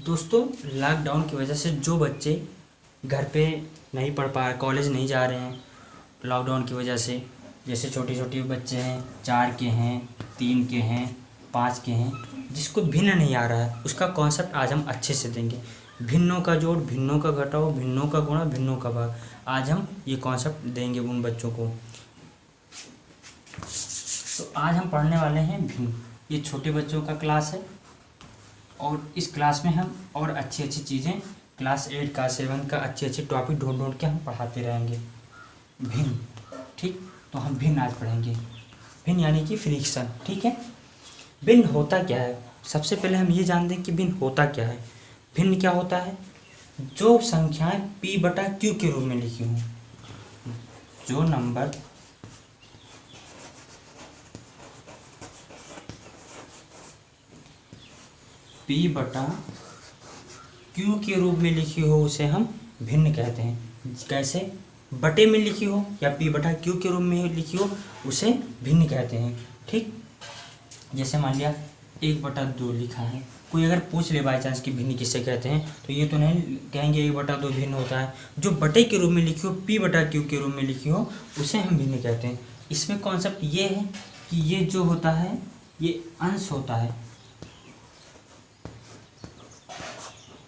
दोस्तों, लॉकडाउन की वजह से जो बच्चे घर पे नहीं पढ़ पा रहे, कॉलेज नहीं जा रहे हैं लॉकडाउन की वजह से, जैसे छोटे छोटे बच्चे हैं, 4 के हैं, 3 के हैं, 5 के हैं, जिसको भिन्न नहीं आ रहा है, उसका कॉन्सेप्ट आज हम अच्छे से देंगे। भिन्नों का जोड़, भिन्नों का घटाओ, भिन्नों का गुणा, भिन्नों का भाग। आज हम ये कॉन्सेप्ट देंगे उन बच्चों को। तो आज हम पढ़ने वाले हैं भिन्न। ये छोटे बच्चों का क्लास है और इस क्लास में हम और अच्छी अच्छी चीज़ें क्लास 8 का 7 का अच्छे अच्छे टॉपिक ढूंढ ढूंढ के हम पढ़ाते रहेंगे। भिन्न, ठीक। तो हम भिन्न आज पढ़ेंगे। भिन्न यानी कि फ्रिक्शन, ठीक है। भिन्न होता क्या है, सबसे पहले हम ये जान दें कि भिन्न होता क्या है। भिन्न क्या होता है? जो संख्याएं p/q के रूप में लिखी हों, जो नंबर p/q के रूप में लिखी हो उसे हम भिन्न कहते हैं। कैसे? बटे में लिखी हो या p/q के रूप में लिखी हो उसे भिन्न कहते हैं, ठीक। जैसे मान लिया 1/2 लिखा है, कोई अगर पूछ ले बाई चांस कि भिन्न किससे कहते हैं, तो ये तो नहीं कहेंगे 1/2 भिन्न होता है। जो बटे के रूप में लिखी हो, p/q के रूप में लिखी हो, उसे हम भिन्न कहते हैं। इसमें कॉन्सेप्ट ये है कि ये जो होता है ये अंश होता है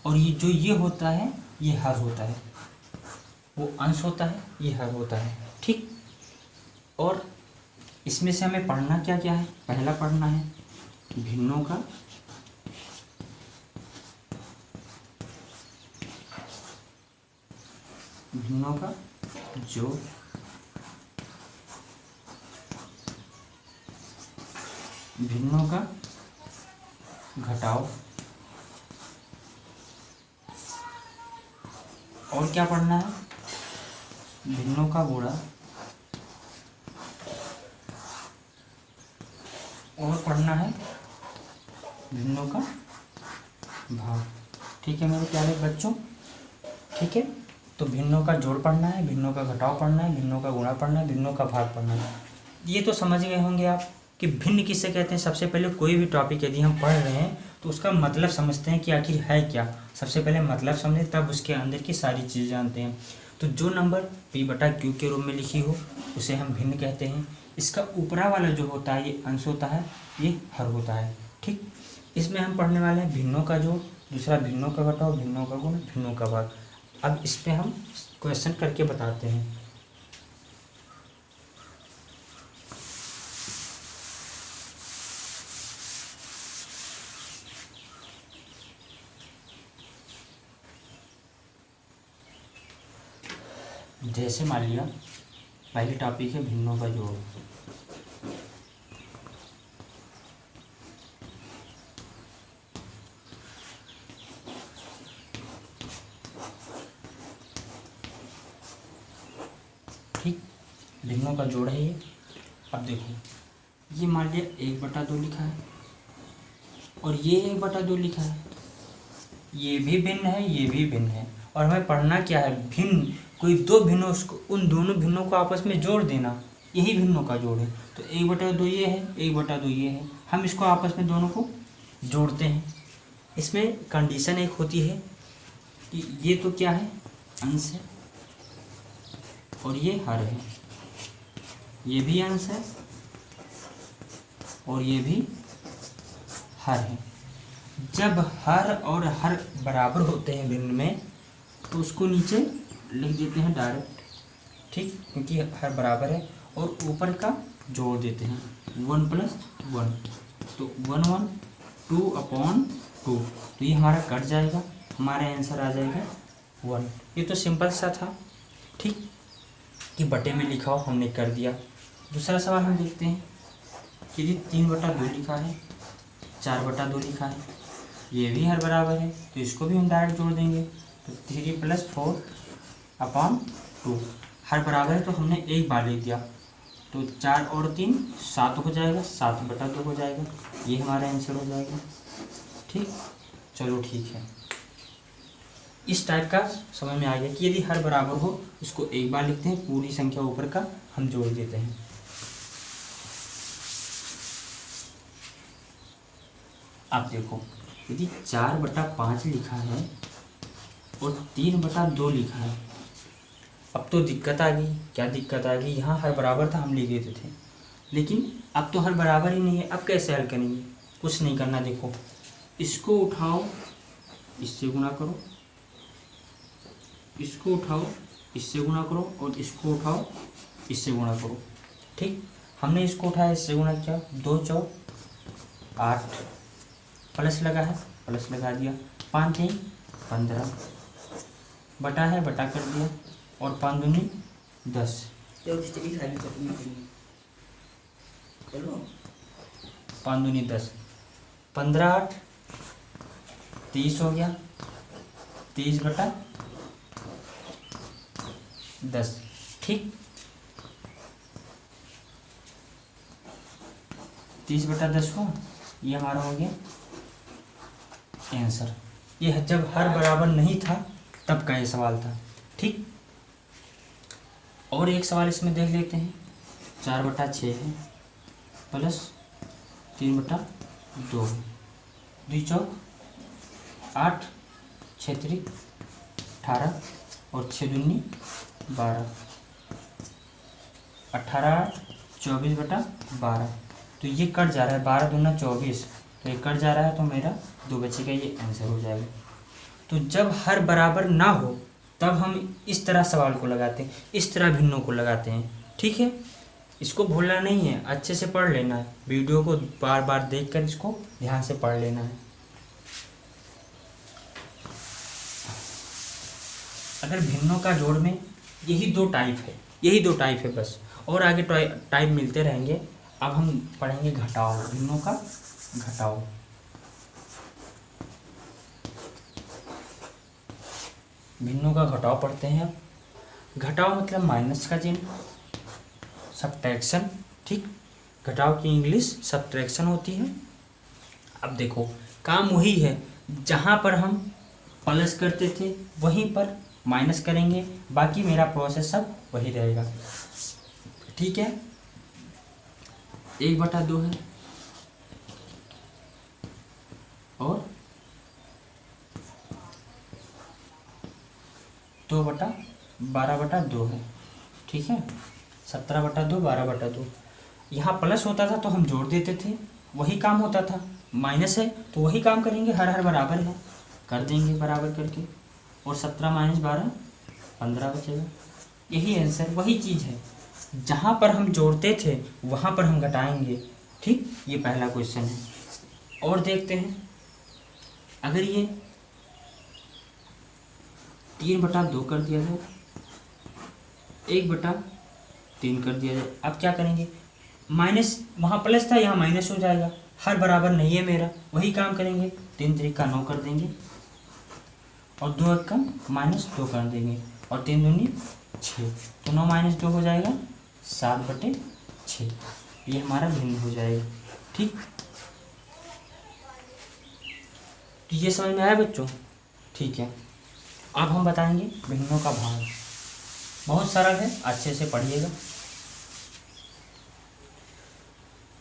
और ये जो ये होता है ये हर होता है। वो अंश होता है, ये हर होता है, ठीक। और इसमें से हमें पढ़ना क्या क्या है? पहला पढ़ना है भिन्नों का जोड़, भिन्नों का घटाओ। और क्या पढ़ना है? भिन्नों का गुणा। और पढ़ना है भिन्नों का भाग, ठीक है मेरे प्यारे बच्चों, ठीक है। तो भिन्नों का जोड़ पढ़ना है, भिन्नों का घटाव पढ़ना है, भिन्नों का गुणा पढ़ना है, भिन्नों का भाग पढ़ना है। ये तो समझ गए होंगे आप कि भिन्न किससे कहते हैं। सबसे पहले कोई भी टॉपिक यदि हम पढ़ रहे हैं तो उसका मतलब समझते हैं कि आखिर है क्या। सबसे पहले मतलब समझें, तब उसके अंदर की सारी चीज़ें जानते हैं। तो जो नंबर p/q के रूप में लिखी हो उसे हम भिन्न कहते हैं। इसका ऊपरा वाला जो होता है ये अंश होता है, ये हर होता है, ठीक। इसमें हम पढ़ने वाले हैं भिन्नों का जोड़, दूसरा भिन्नों का घटाव, भिन्नों का गुण, भिन्नों का भाग। अब इस पर हम क्वेश्चन करके बताते हैं। जैसे मान लिया पहली टॉपिक है भिन्नों का जोड़। ठीक, भिन्नों का जोड़ है ये। अब देखो ये मान लिया 1/2 लिखा है और ये 1/2 लिखा है, ये भी भिन्न है, ये भी भिन्न है। और हमें पढ़ना क्या है? भिन्न, कोई दो भिन्नों, उसको उन दोनों भिन्नों को आपस में जोड़ देना, यही भिन्नों का जोड़ है। तो 1/2 ये है, 1/2 ये है, हम इसको आपस में दोनों को जोड़ते हैं। इसमें कंडीशन एक होती है कि ये तो क्या है? अंश है और ये हर है, ये भी अंश है और ये भी हर है। जब हर और हर बराबर होते हैं भिन्न में तो उसको नीचे लिख देते हैं डायरेक्ट, ठीक, क्योंकि हर बराबर है। और ऊपर का जोड़ देते हैं 1 + 1, तो 1 1 2/2। तो ये हमारा कट जाएगा, हमारा आंसर आ जाएगा 1। ये तो सिंपल सा था, ठीक, कि बटे में लिखा हो, हमने कर दिया। दूसरा सवाल हम देखते हैं कि यदि 3/2 लिखा है, 4/2 लिखा है, ये भी हर बराबर है, तो इसको भी हम डायरेक्ट जोड़ देंगे। तो 3 + 4/2 हर बराबर है, तो हमने एक बार लिख दिया, तो 4 और 3 7 हो जाएगा, 7/2 हो जाएगा, ये हमारा आंसर हो जाएगा, ठीक। चलो ठीक है, इस टाइप का समझ में आ गया कि यदि हर बराबर हो उसको एक बार लिखते हैं, पूरी संख्या ऊपर का हम जोड़ देते हैं। आप देखो यदि 4/5 लिखा है और 3/2 लिखा है, अब तो दिक्कत आ गई। क्या दिक्कत आ गई? यहाँ हर बराबर था, हम लिख देते थे, लेकिन अब तो हर बराबर ही नहीं है। अब कैसे हल करेंगे? कुछ नहीं करना, देखो इसको उठाओ, इससे गुणा करो, इसको उठाओ, इससे गुणा करो, और इसको उठाओ, इससे गुणा करो। ठीक, हमने इसको उठाया, इससे गुणा किया, 2 चौक 8, प्लस लगा है, प्लस लगा दिया, 5 3 15, बटा है, बटा कर दिया, और 5 दूनी 10। चलो 5 दूनी 10, 15 8 30 हो गया, 30/10। ठीक, 30/10 हुआ, ये हमारा हो गया आंसर। ये जब हर बराबर नहीं था तब का ये सवाल था। ठीक, और एक सवाल इसमें देख लेते हैं। 4/6 है प्लस 3/2, 2 चौक 8, 6 3 18, और 6 दूनी 12, 18 24/12। तो ये कट जा रहा है, 12 दूना 24, तो ये कट जा रहा है, तो मेरा 2 बचेगा, ये आंसर हो जाएगा। तो जब हर बराबर ना हो तब हम इस तरह सवाल को लगाते हैं, इस तरह भिन्नों को लगाते हैं। ठीक है, इसको भूलना नहीं है, अच्छे से पढ़ लेना है, वीडियो को बार बार देखकर इसको ध्यान से पढ़ लेना है। अगर भिन्नों का जोड़ में यही 2 टाइप है, यही 2 टाइप है बस, और आगे टाइप मिलते रहेंगे। अब हम पढ़ेंगे घटाओ, भिन्नों का घटाओ। भिन्नों का घटाओ पढ़ते हैं। अब घटाओ मतलब माइनस का चिन्ह, सब्ट्रैक्शन। ठीक, घटाओ की इंग्लिश सब्ट्रैक्शन होती है। अब देखो काम वही है, जहाँ पर हम प्लस करते थे वहीं पर माइनस करेंगे, बाकी मेरा प्रोसेस सब वही रहेगा। ठीक है, 1/2 है और 2/12/2 है। ठीक है, 17/2 12/2। यहाँ प्लस होता था तो हम जोड़ देते थे, वही काम होता था। माइनस है तो वही काम करेंगे, हर बराबर है, कर देंगे बराबर करके, और 17 - 12 15 बचेगा। यही आंसर, वही चीज़ है, जहाँ पर हम जोड़ते थे वहाँ पर हम घटाएंगे। ठीक, ये पहला क्वेश्चन है। और देखते हैं, अगर ये 3/2 कर दिया जाए, 1/3 कर दिया जाए, अब क्या करेंगे? माइनस, वहाँ प्लस था यहाँ माइनस हो जाएगा, हर बराबर नहीं है मेरा, वही काम करेंगे। 3 3 9 कर देंगे, और 2 1 -2 कर देंगे, और 3 दूनी 6, तो 9 - 2 हो जाएगा 7/6। ये हमारा भिन्न हो जाएगा। ठीक, तो ये समझ में आया बच्चों? ठीक है, अब हम बताएंगे भिन्नों का भाग। बहुत सरल है, अच्छे से पढ़िएगा।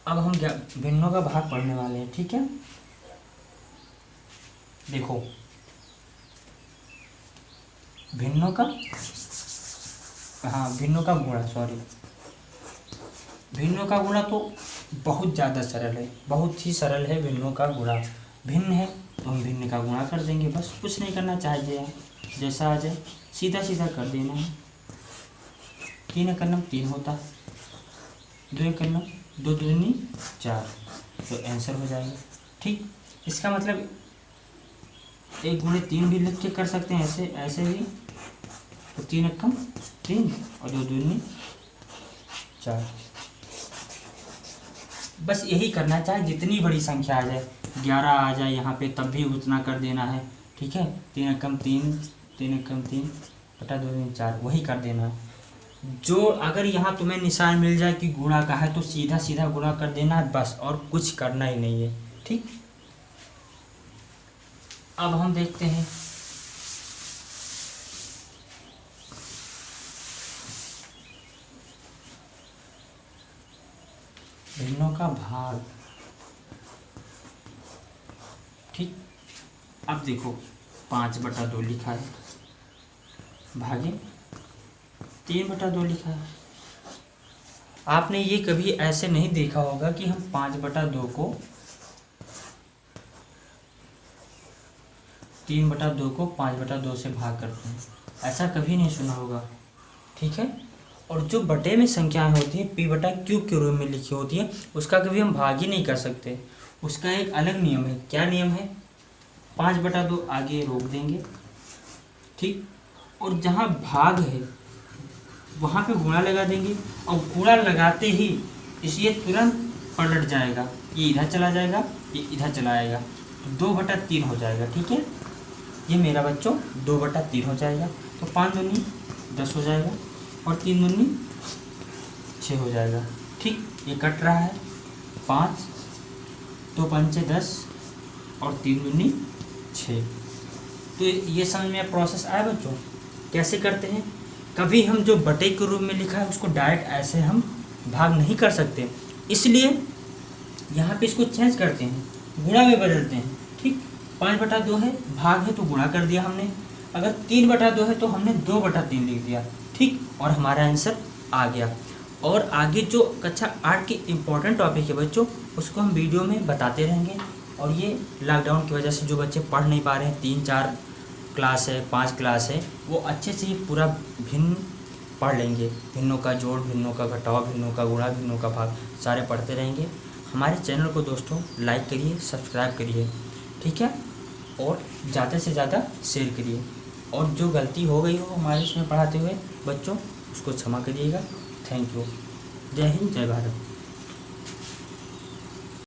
अब हम भिन्नों का भाग पढ़ने वाले हैं। ठीक है, देखो भिन्नों का, हाँ भिन्नों का गुणा, सॉरी, भिन्नों का गुणा तो बहुत ज़्यादा सरल है, बहुत ही सरल है भिन्नों का गुणा। भिन्न है तो हम भिन्न का गुणा कर देंगे, बस कुछ नहीं करना चाहिए, जैसा आ जाए सीधा सीधा कर देना है। 3 × 9 3 होता है, 2 × 9 2 दूनी 4, तो आंसर हो जाएगा। ठीक, इसका मतलब 1 × 3 भी लिख के कर सकते हैं, ऐसे ऐसे भी, तो 3 × 3 और 2 दूनी 4। बस यही करना, चाहे जितनी बड़ी संख्या आ जाए, 11 आ जाए यहाँ पे तब भी उतना कर देना है। ठीक है, 3 × 3 3 × 3 बटा 2 दूनी 4, वही कर देना है। जो अगर यहाँ तुम्हें निशान मिल जाए कि गुणा का है तो सीधा सीधा गुणा कर देना है बस, और कुछ करना ही नहीं है। ठीक, अब हम देखते हैं भिन्नों का भाग। ठीक, अब देखो 5/2 लिखा है भागे 3/2 लिखा है। आपने ये कभी ऐसे नहीं देखा होगा कि हम 5/2 को 3/2 को 5/2 से भाग करते हैं, ऐसा कभी नहीं सुना होगा। ठीक है। और जो बटे में संख्याएं होती हैं p/q के रूप में लिखी होती है, उसका कभी हम भाग ही नहीं कर सकते। उसका एक अलग नियम है। क्या नियम है? 5/2 आगे रोक देंगे, ठीक, और जहाँ भाग है वहाँ पे गुणा लगा देंगे, और गुणा लगाते ही इसे तुरंत पलट जाएगा, ये इधर चला जाएगा, ये इधर चला आएगा, तो 2/3 हो जाएगा। ठीक है, ये मेरा बच्चों 2/3 हो जाएगा। तो 5 दूनी 10 हो जाएगा और 3 दूनी 6 हो जाएगा। ठीक, ये कट रहा है 5, 2 पंचे 10 और 3 दूनी 6। तो ये समझ में प्रोसेस आया बच्चों, कैसे करते हैं। कभी हम जो बटे के रूप में लिखा है उसको डायरेक्ट ऐसे हम भाग नहीं कर सकते, इसलिए यहाँ पे इसको चेंज करते हैं, गुणा में बदलते हैं। ठीक, 5/2 है, भाग है तो गुणा कर दिया हमने। अगर 3/2 है तो हमने 2/3 लिख दिया। ठीक, और हमारा आंसर आ गया। और आगे जो कक्षा 8 की इम्पोर्टेंट टॉपिक है बच्चों, उसको हम वीडियो में बताते रहेंगे। और ये लॉकडाउन की वजह से जो बच्चे पढ़ नहीं पा रहे हैं, 3-4 क्लास है, 5 क्लास है, वो अच्छे से पूरा भिन्न पढ़ लेंगे। भिन्नों का जोड़, भिन्नों का घटाव, भिन्नों का गुणा, भिन्नों का भाग, सारे पढ़ते रहेंगे। हमारे चैनल को दोस्तों लाइक करिए, सब्सक्राइब करिए, ठीक है, और ज़्यादा से ज़्यादा शेयर करिए। और जो गलती हो गई हो हमारे इसमें पढ़ाते हुए बच्चों, उसको क्षमा करिएगा। Thank you. जय हिंद, जय भारत।